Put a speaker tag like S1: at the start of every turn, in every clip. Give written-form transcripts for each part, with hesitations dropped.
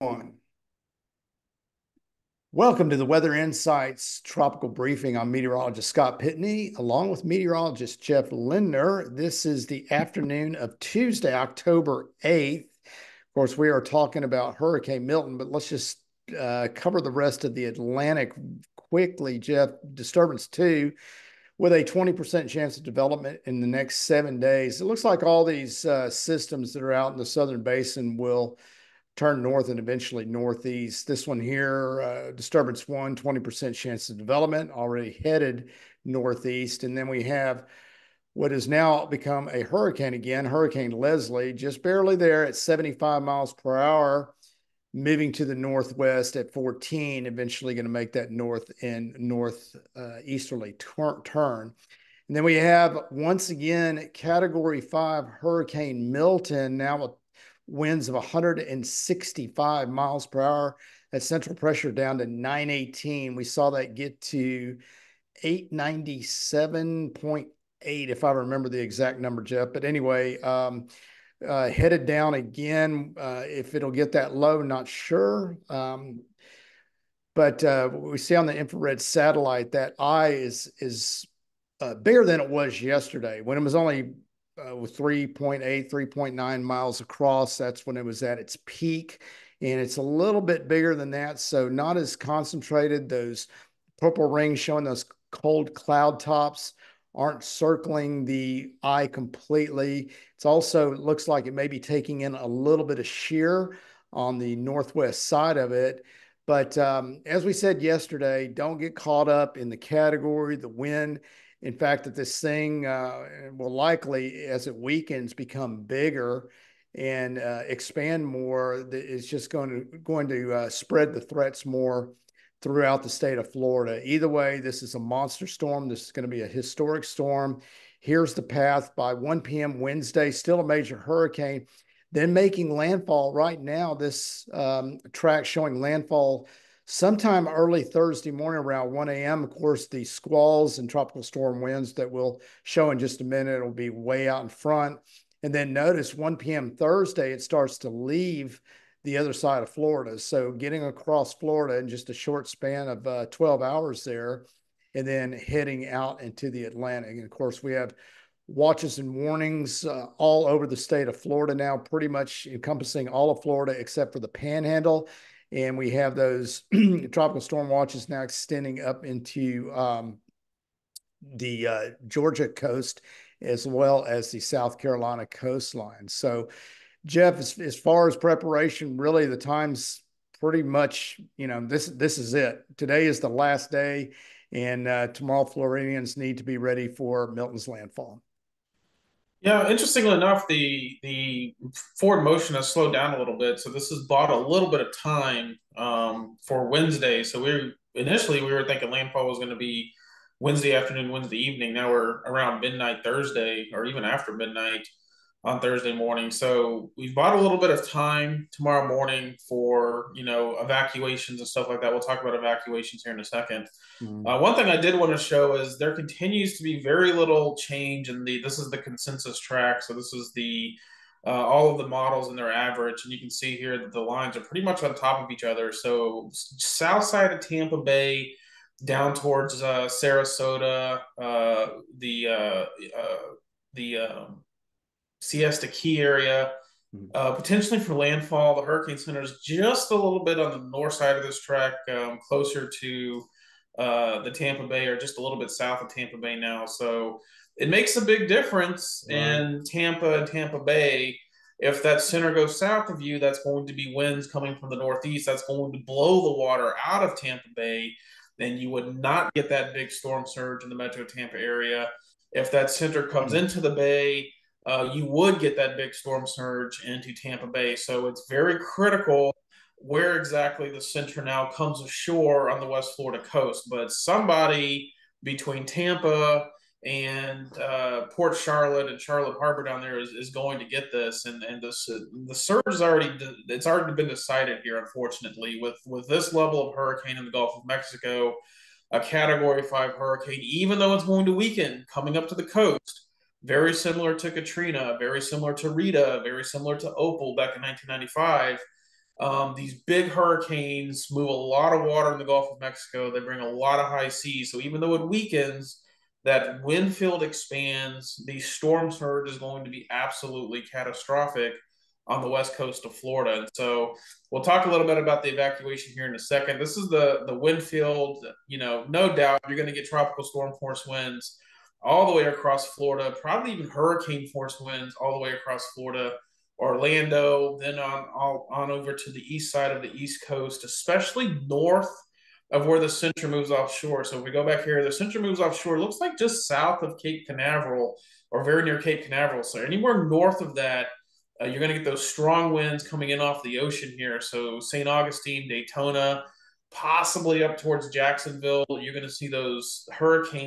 S1: One. Welcome to the Weather Insights Tropical Briefing. I'm meteorologist Scott Pitney, along with meteorologist Jeff Lindner. This is the afternoon of Tuesday, October 8th. Of course, we are talking about Hurricane Milton, but let's just cover the rest of the Atlantic quickly, Jeff. Disturbance 2 with a 20% chance of development in the next 7 days. It looks like all these systems that are out in the southern basin will turn north and eventually northeast. This one here, Disturbance 1, 20% chance of development, already headed northeast. And then we have what has now become a hurricane again, Hurricane Leslie, just barely there at 75 miles per hour, moving to the northwest at 14, eventually going to make that north and northeasterly turn. And then we have, once again, Category 5 Hurricane Milton, now with winds of 165 miles per hour. That central pressure down to 918. We saw that get to 897.8, if I remember the exact number, Jeff. But anyway, headed down again. If it'll get that low, not sure. But we see on the infrared satellite that eye is bigger than it was yesterday when it was only with 3.8, 3.9 miles across. That's when it was at its peak. And it's a little bit bigger than that. So not as concentrated. Those purple rings showing those cold cloud tops aren't circling the eye completely. It's also looks like it may be taking in a little bit of shear on the northwest side of it. But as we said yesterday, don't get caught up in the category, the wind. In fact, that this thing will likely, as it weakens, become bigger and expand more. It's just going to spread the threats more throughout the state of Florida. Either way, this is a monster storm. This is going to be a historic storm. Here's the path by 1 p.m. Wednesday, still a major hurricane. Then making landfall right now. This track showing landfall sometime early Thursday morning around 1 a.m. Of course, the squalls and tropical storm winds that we'll show in just a minute will be way out in front. And then notice 1 p.m. Thursday, it starts to leave the other side of Florida. So getting across Florida in just a short span of 12 hours there, and then heading out into the Atlantic. And of course, we have watches and warnings all over the state of Florida now, pretty much encompassing all of Florida except for the Panhandle. And we have those tropical storm watches now extending up into the Georgia coast as well as the South Carolina coastline. So, Jeff, as far as preparation, really the time's pretty much, this is it. Today is the last day, and tomorrow Floridians need to be ready for Milton's landfall.
S2: Yeah, interestingly enough, the forward motion has slowed down a little bit, so this has bought a little bit of time for Wednesday. So we were thinking landfall was going to be Wednesday afternoon, Wednesday evening. Now we're around midnight Thursday, or even after midnight on Thursday morning. So we've bought a little bit of time tomorrow morning for evacuations and stuff like that. We'll talk about evacuations here in a second.
S1: Mm.
S2: One thing I did want to show is there continues to be very little change in this is the consensus track. So this is the all of the models and their average. And you can see here that the lines are pretty much on top of each other. So south side of Tampa Bay down towards Sarasota, the Siesta Key area, potentially for landfall. The Hurricane Center is just a little bit on the north side of this track, closer to the Tampa Bay, or just a little bit south of Tampa Bay now. So it makes a big difference
S1: Right.
S2: in Tampa and Tampa Bay. If that center goes south of you, that's going to be winds coming from the northeast. That's going to blow the water out of Tampa Bay. Then you would not get that big storm surge in the metro Tampa area. If that center comes into the bay, you would get that big storm surge into Tampa Bay. So it's very critical where exactly the center now comes ashore on the West Florida coast. But somebody between Tampa and Port Charlotte and Charlotte Harbor down there is going to get this, and the surge is already been decided here, unfortunately, with this level of hurricane in the Gulf of Mexico, a Category 5 hurricane, even though it's going to weaken coming up to the coast. Very similar to Katrina, very similar to Rita, very similar to Opal back in 1995. These big hurricanes move a lot of water in the Gulf of Mexico. They bring a lot of high seas. So even though it weakens, that wind field expands. The storm surge is going to be absolutely catastrophic on the west coast of Florida. And so we'll talk a little bit about the evacuation here in a second. This is the wind field. No doubt you're going to get tropical storm force winds all the way across Florida, probably even hurricane force winds all the way across Florida, Orlando, then on over to the east side of the East Coast, especially north of where the center moves offshore. So if we go back here, the center moves offshore, looks like just south of Cape Canaveral or very near Cape Canaveral. So anywhere north of that, you're going to get those strong winds coming in off the ocean here. So St. Augustine, Daytona, possibly up towards Jacksonville, you're going to see those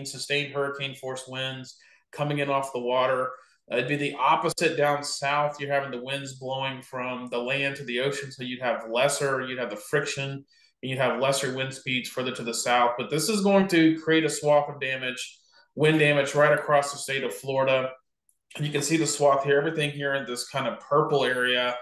S2: sustained hurricane force winds coming in off the water. It'd be the opposite down south. You're having the winds blowing from the land to the ocean, so you'd have the friction, and you'd have lesser wind speeds further to the south. But this is going to create a swath of wind damage right across the state of Florida. And you can see the swath here, everything here in this kind of purple area,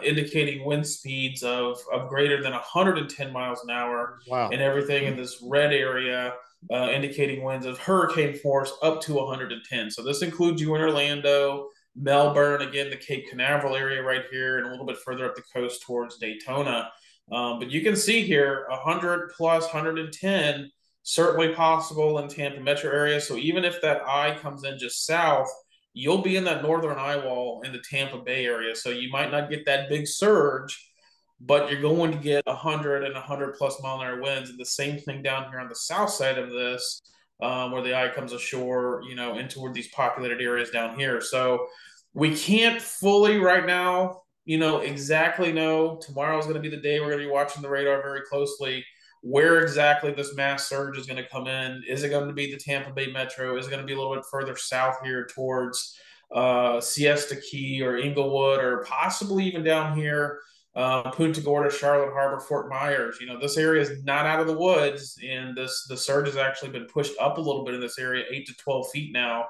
S2: indicating wind speeds of greater than 110 miles an hour,
S1: Wow.
S2: and everything in this red area indicating winds of hurricane force up to 110. So this includes you in Orlando, Melbourne, again, the Cape Canaveral area right here, and a little bit further up the coast towards Daytona. But you can see here 100 plus 110 certainly possible in Tampa metro area. So even if that eye comes in just south, you'll be in that northern eye wall in the Tampa Bay area. So you might not get that big surge, but you're going to get 100 and 100 plus mile an hour winds. And the same thing down here on the south side of this, where the eye comes ashore, in toward these populated areas down here. So we can't fully right now, exactly know. Tomorrow is going to be the day we're going to be watching the radar very closely. Where exactly this mass surge is going to come in? Is it going to be the Tampa Bay Metro? Is it going to be a little bit further south here towards Siesta Key or Inglewood, or possibly even down here, Punta Gorda, Charlotte Harbor, Fort Myers? This area is not out of the woods, and the surge has actually been pushed up a little bit in this area, 8 to 12 feet now.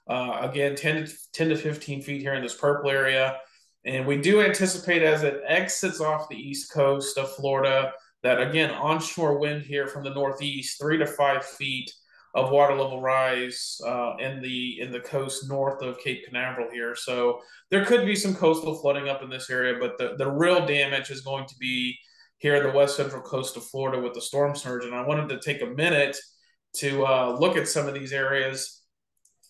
S2: Again, 10 to 15 feet here in this purple area. And we do anticipate as it exits off the east coast of Florida, that again, onshore wind here from the northeast, 3 to 5 feet of water level rise in the coast north of Cape Canaveral here. So there could be some coastal flooding up in this area, but the real damage is going to be here in the west central coast of Florida with the storm surge. And I wanted to take a minute to look at some of these areas.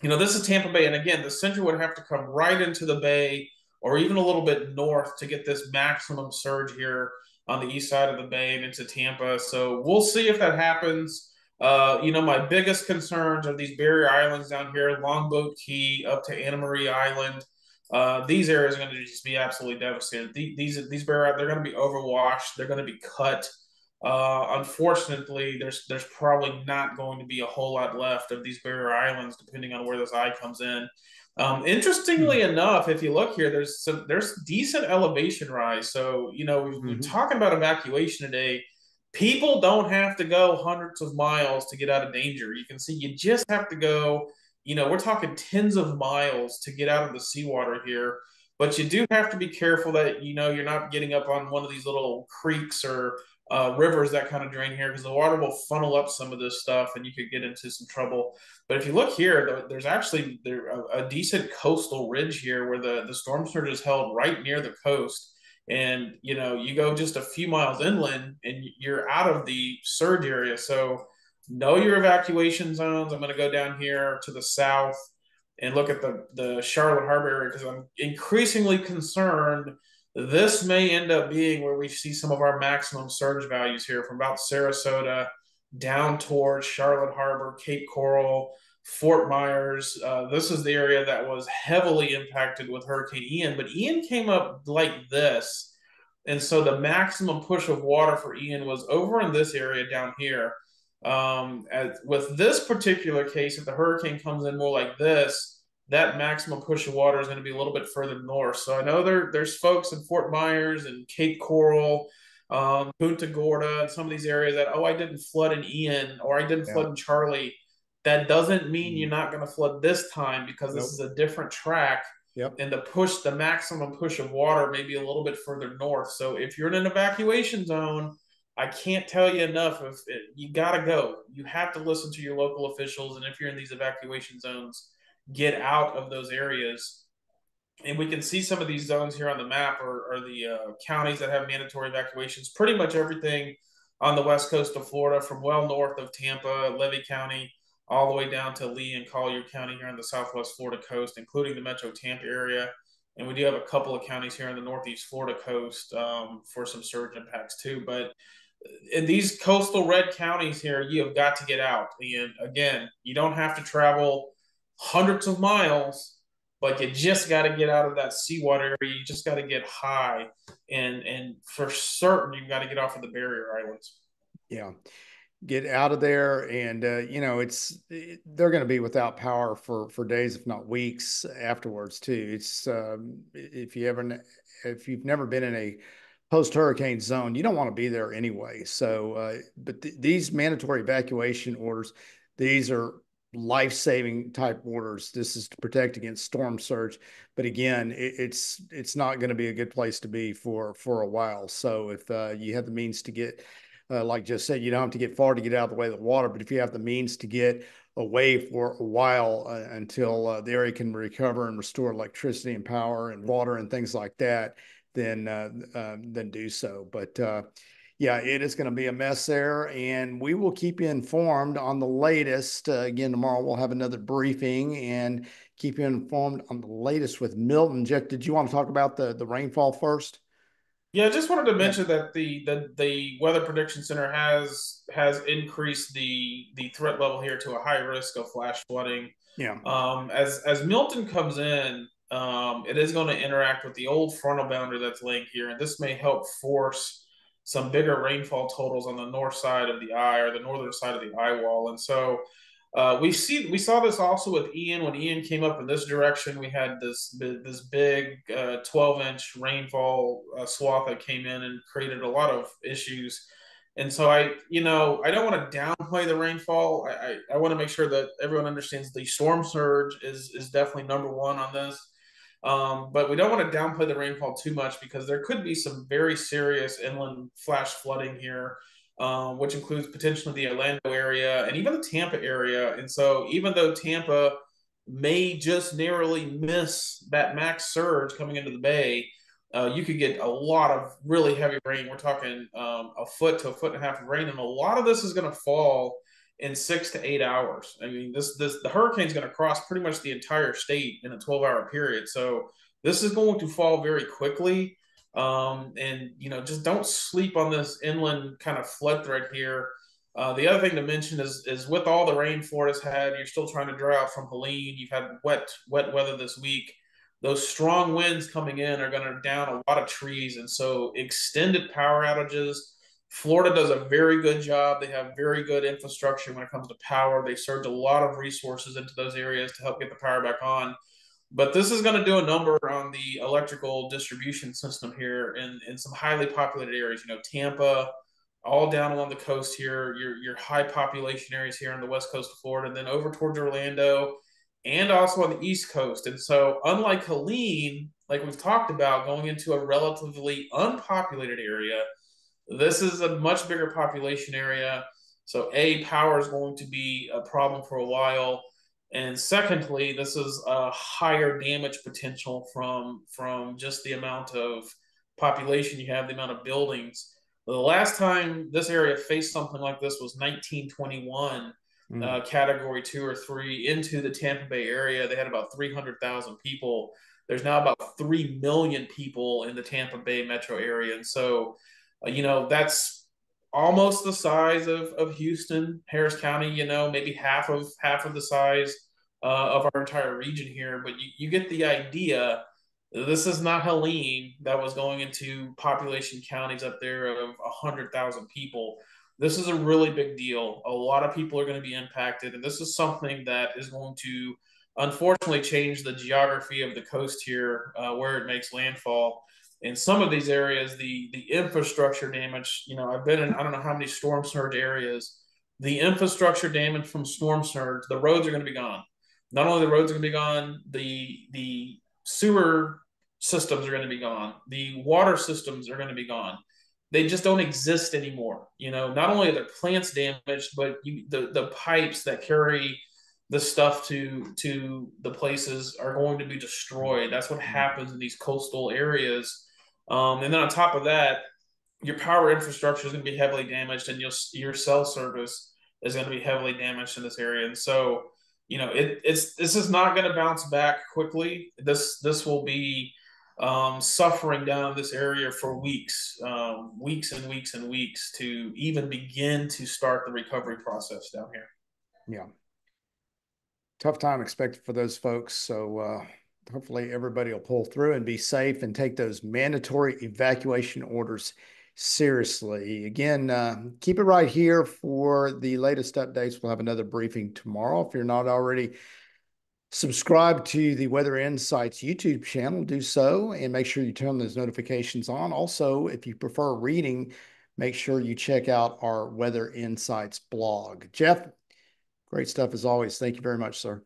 S2: This is Tampa Bay, and again, the center would have to come right into the bay or even a little bit north to get this maximum surge here on the east side of the bay and into Tampa. So we'll see if that happens. My biggest concerns are these barrier islands down here, Longboat Key up to Anna Maria Island. These areas are going to just be absolutely devastated. These barrier, they're going to be overwashed. They're going to be cut. Unfortunately, there's probably not going to be a whole lot left of these barrier islands, depending on where this eye comes in. Interestingly enough, if you look here, there's decent elevation rise. So we've been talking about evacuation today. People don't have to go hundreds of miles to get out of danger. You can see you just have to go. We're talking tens of miles to get out of the seawater here. But you do have to be careful that you're not getting up on one of these little creeks or rivers that kind of drain here, because the water will funnel up some of this stuff and you could get into some trouble. But if you look here, there's actually a decent coastal ridge here where the storm surge is held right near the coast. And, you go just a few miles inland and you're out of the surge area. So know your evacuation zones. I'm going to go down here to the south and look at the Charlotte Harbor area, because I'm increasingly concerned this may end up being where we see some of our maximum surge values here, from about Sarasota down towards Charlotte Harbor, Cape Coral, Fort Myers. This is the area that was heavily impacted with Hurricane Ian, but Ian came up like this. And so the maximum push of water for Ian was over in this area down here. With this particular case, if the hurricane comes in more like this, that maximum push of water is going to be a little bit further north. So I know there's folks in Fort Myers and Cape Coral, Punta Gorda, and some of these areas that, I didn't flood in Ian, or I didn't flood in Charlie. That doesn't mean you're not going to flood this time, because this is a different track.
S1: Yep.
S2: and the maximum push of water maybe a little bit further north. So if you're in an evacuation zone, I can't tell you enough. If you got to go, you have to listen to your local officials. And if you're in these evacuation zones, get out of those areas. And we can see some of these zones here on the map are the counties that have mandatory evacuations. Pretty much everything on the west coast of Florida, from well north of Tampa, Levy County, all the way down to Lee and Collier County here on the southwest Florida coast, including the Metro Tampa area. And we do have a couple of counties here on the northeast Florida coast for some surge impacts too. But in these coastal red counties here, you have got to get out. And again, you don't have to travel hundreds of miles, but you just got to get out of that seawater area. You just got to get high, and for certain, you've got to get off of the barrier islands.
S1: Yeah. Get out of there. And, they're going to be without power for days, if not weeks afterwards too. If you've never been in a post-hurricane zone, you don't want to be there anyway. So, but these mandatory evacuation orders, these are life-saving type orders. This is to protect against storm surge. But again, it's not going to be a good place to be for a while. So if you have the means to get, like just said, you don't have to get far to get out of the way of the water, but if you have the means to get away for a while until the area can recover and restore electricity and power and water and things like that, then do so. But yeah, it is going to be a mess there, and we will keep you informed on the latest. Again, tomorrow we'll have another briefing and keep you informed on the latest with Milton. Jeff, did you want to talk about the rainfall first?
S2: Yeah, I just wanted to
S1: Yeah.
S2: mention that the Weather Prediction Center has increased the threat level here to a high risk of flash flooding.
S1: Yeah.
S2: As Milton comes in, it is going to interact with the old frontal boundary that's laying here, and this may help force some bigger rainfall totals on the north side of the eye or the northern side of the eye wall. And so we saw this also with Ian. When Ian came up in this direction, we had this big 12-inch rainfall swath that came in and created a lot of issues. And so I don't want to downplay the rainfall. I want to make sure that everyone understands the storm surge is definitely number one on this. But we don't want to downplay the rainfall too much, because there could be some very serious inland flash flooding here, which includes potentially the Orlando area and even the Tampa area. And so even though Tampa may just narrowly miss that max surge coming into the bay, you could get a lot of really heavy rain. We're talking a foot to a foot and a half of rain, and a lot of this is going to fall in 6 to 8 hours. I mean, the hurricane's going to cross pretty much the entire state in a 12-hour period. So this is going to fall very quickly. And just don't sleep on this inland kind of flood threat here. The other thing to mention is with all the rain Florida's had, you're still trying to dry out from Helene. You've had wet weather this week. Those strong winds coming in are going to down a lot of trees, and so extended power outages. Florida does a very good job. They have very good infrastructure when it comes to power. They surge a lot of resources into those areas to help get the power back on. But this is going to do a number on the electrical distribution system here in some highly populated areas. Tampa, all down along the coast here, your high population areas here on the west coast of Florida, and then over towards Orlando, and also on the East Coast. And so, unlike Helene, like we've talked about, going into a relatively unpopulated area, this is a much bigger population area. So, power is going to be a problem for a while. And secondly, this is a higher damage potential from just the amount of population you have, the amount of buildings. The last time this area faced something like this was 1921, category 2 or 3 into the Tampa Bay area. They had about 300,000 people. There's now about 3 million people in the Tampa Bay metro area. And so, that's almost the size of Houston, Harris County, maybe half of the size of our entire region here. But you get the idea. This is not Helene that was going into population counties up there of 100,000 people. This is a really big deal. A lot of people are going to be impacted, and this is something that is going to unfortunately change the geography of the coast here, where it makes landfall. In some of these areas, the infrastructure damage, I've been in I don't know how many storm surge areas. The infrastructure damage from storm surge, the roads are going to be gone. Not only the roads are going to be gone, the sewer systems are going to be gone. The water systems are going to be gone. They just don't exist anymore. You know, not only are the plants damaged, but the pipes that carry the stuff to the places are going to be destroyed. That's what happens in these coastal areas. And then on top of that, your power infrastructure is going to be heavily damaged, and your cell service is going to be heavily damaged in this area. And so, you know, this is not going to bounce back quickly. This will be suffering down this area for weeks, weeks and weeks and weeks to even begin to start the recovery process down here.
S1: Yeah. Tough time expected for those folks. So hopefully everybody will pull through and be safe and take those mandatory evacuation orders seriously. Again, keep it right here for the latest updates. We'll have another briefing tomorrow. If you're not already subscribed to the Weather Insights YouTube channel, do so and make sure you turn those notifications on. Also, if you prefer reading, make sure you check out our Weather Insights blog. Jeff, great stuff as always. Thank you very much, sir.